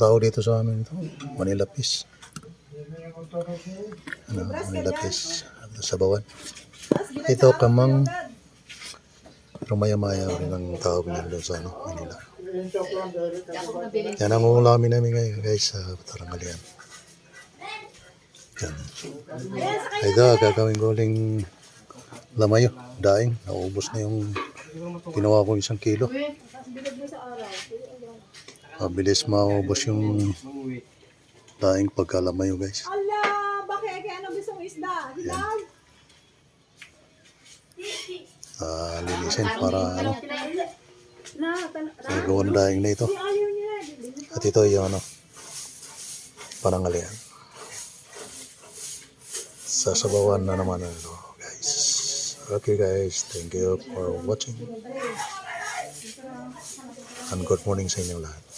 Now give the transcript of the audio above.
tawag dito sa amin ito? Manila Fish. Manila Fish. Sabawan. Ito kamang pero maya-maya rin ang tawag nila doon sa Manila. Yan ang ulamin namin ngayon guys sa Tarangalian. Yan. Ito, gagawin ko uling lamayo, daing. Naubos na yung ginawa ko 1 kilo. Mabilis maubos yung daing pagkalamayo guys. Allah, bakit ano gusto mong isda? Hilaw? Linisin para gawin daing na ito. At ito yung Panangalian. Sasabawan na naman guys. Okay guys, thank you for watching. And good morning sa inyo lahat.